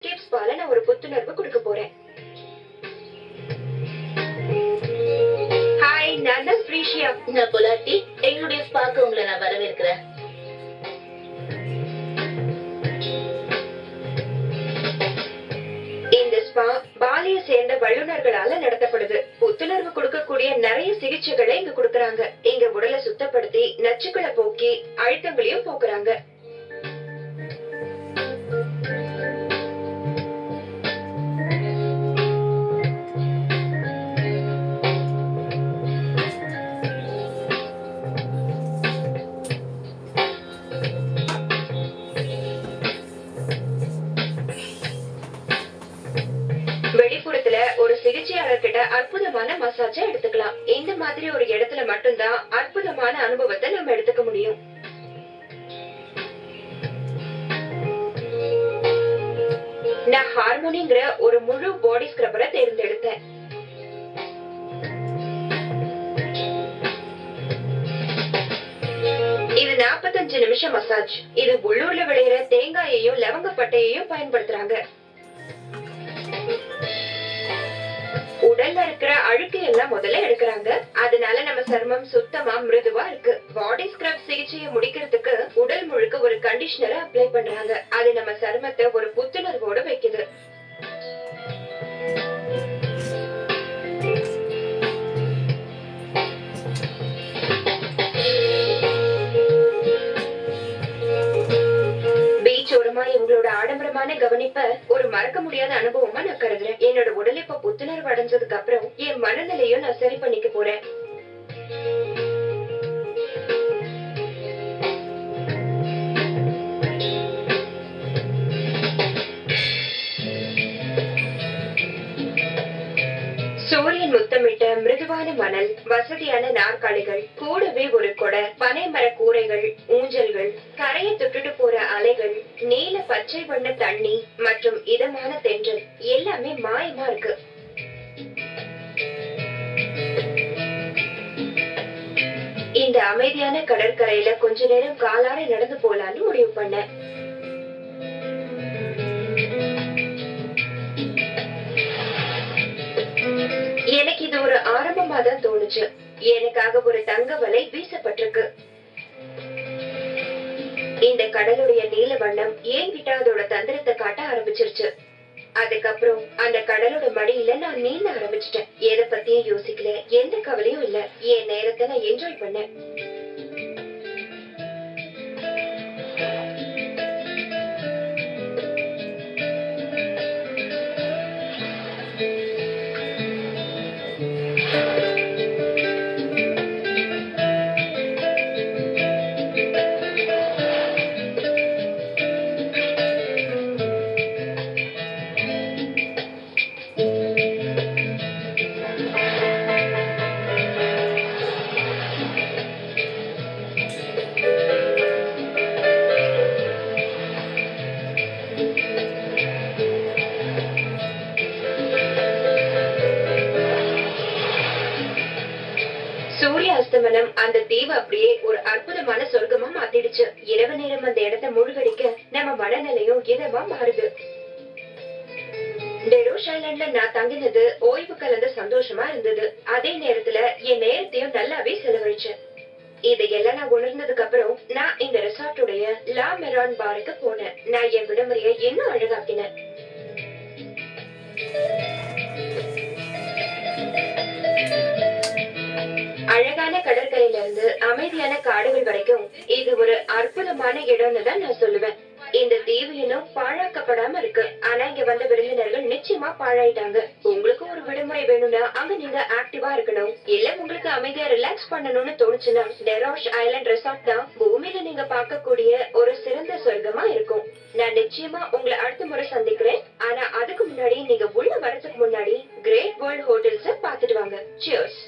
Tips பால நான் ஒரு புத்துணர்வு கொடுக்க போறேன். ஹாய், நான் தான் ஸ்ரீஷியா. நான் பொலாட்டி. எங்களுடைய ஸ்பாக்கு உங்களை நான் வரவேற்கிறேன். இந்த ஸ்பா பாலியை சேர்ந்த வல்லுநர்களால நடத்தப்படுது. புத்துணர்வு கொடுக்கக்கூடிய நிறைய சிகிச்சைகளை இங்க கொடுக்கறாங்க. இங்க உடலை சுத்தப்படுத்தி நச்சுக்களை போக்கி அழுத்தங்களையும் போக்குறாங்க. வெளிப்புறத்துல ஒரு சிகிச்சையாளர் கிட்ட அற்புதமான மசாஜ எடுத்துக்கலாம். இந்த மாதிரி ஒரு இடத்துல மட்டும்தான் அற்புதமான அனுபவத்தை நம்ம எடுத்துக்க முடியும். நான் ஹார்மோனிங்கிற ஒரு முழு பாடி ஸ்க்ரப்பரை தேர்ந்தெடுத்தேன். இது 45 நிமிஷம் மசாஜ். இது உள்ளூர்ல விளையிற தேங்காயையும் லவங்கப்பட்டையையும் பயன்படுத்துறாங்க. உடல்ல இருக்கிற அழுக்கு எல்லாம் முதல்ல எடுக்கிறாங்க. அதனால நம்ம சர்மம் சுத்தமா மிருதுவா இருக்கு. பாடி ஸ்க்ரப் சிகிச்சையை முடிக்கிறதுக்கு உடல் முழுக்க ஒரு கண்டிஷனரை அப்ளை பண்றாங்க. அது நம்ம சருமத்தை ஒரு புத்துணர்வோட வைக்குது. இவங்களோட ஆடம்பரமான கவனிப்ப ஒரு மறக்க முடியாத அனுபவமா நான் கருதுறேன். என்னோட உடல் இப்ப புத்துணர்வு அடைஞ்சதுக்கு அப்புறம் என் மனநிலையும் நான் சரி பண்ணிக்க போறேன். சூரியன் முத்தமிட்ட மிருதுவான மணல், வசதியான நாற்காலிகள், கூடவே ஒரு கொடை, பனைமர கூரைகள், ஊஞ்சல்கள், கரையை தொட்டுட்டு போற அலைகள், நீல பச்சை வண்ண தண்ணி மற்றும் இதமான தென்றல் எல்லாமே மாயமா இருக்கு. இந்த அமைதியான கடற்கரையில கொஞ்ச நேரம் காலாட நடந்து போலான்னு முடிவு பண்ணேன். எனக்கு இது ஒரு ஆரம்பமா தான் தோணுச்சு. எனக்காக ஒரு தங்க வலை வீசப்பட்டிருக்கு. இந்த கடலுடைய நீல வண்ணம் என்கிட்ட அதோட தந்திரத்தை காட்ட ஆரம்பிச்சிருச்சு. அதுக்கப்புறம் அந்த கடலோட மடியில நான் நீந்த ஆரம்பிச்சிட்டேன். எதை பத்தியும் யோசிக்கல, எந்த கவலையும் இல்ல. என் நேரத்தை நான் என்ஜாய் பண்ணேன். சூரிய அஸ்தமனம் அந்த தீவு அப்படியே ஒரு அற்புதமான சொர்க்கமா மாத்திடுச்சு. இரவு நேரம் அந்த இடத்தை மூழ்கடிக்க நம்ம மனநிலையும் இதமா மாறுது. டெரோஷ் ஐலண்ட்ல நான் தங்கினது ஓய்வு கலந்த சந்தோஷமா இருந்தது. அதே நேரத்துல என் நேரத்தையும் நல்லாவே செலவழிச்சேன். இதையெல்லாம் நான் உணர்ந்ததுக்கு அப்புறம் நான் இந்த ரெசார்ட்டுடைய லா மெரான் பாருக்கு போனேன். நான் என் விடுமுறையை இன்னும் அழகாக்கினேன். அழகான கடற்கரையில இருந்து அமைதியான காடுகள் வரைக்கும் இது ஒரு அற்புதமான இடம்னு தான் நான் சொல்லுவேன். இந்த தீவு இன்னும் பாழாக்கப்படாம இருக்கு. ஆனா இங்க வந்த விருந்தினர்கள் நிச்சயமா பாழாயிட்டாங்க. உங்களுக்கு ஒரு விடுமுறை வேணும்னா அங்க நீங்க ஆக்டிவா இருக்கணும். இல்ல உங்களுக்கு அமைதியா ரிலாக்ஸ் பண்ணணும்னு தோணுச்சுன்னா டெரோஷ் ஐலண்ட் ரெசார்ட் தான் பூமியில நீங்க பார்க்கக்கூடிய ஒரு சிறந்த சொர்க்கமா இருக்கும். நான் நிச்சயமா உங்களை அடுத்த முறை சந்திக்கிறேன். ஆனா அதுக்கு முன்னாடி நீங்க உள்ள வரதுக்கு முன்னாடி கிரேட் வேர்ல்ட் ஹோட்டல்ஸ் பாத்துட்டு வாங்க. சியர்ஸ்.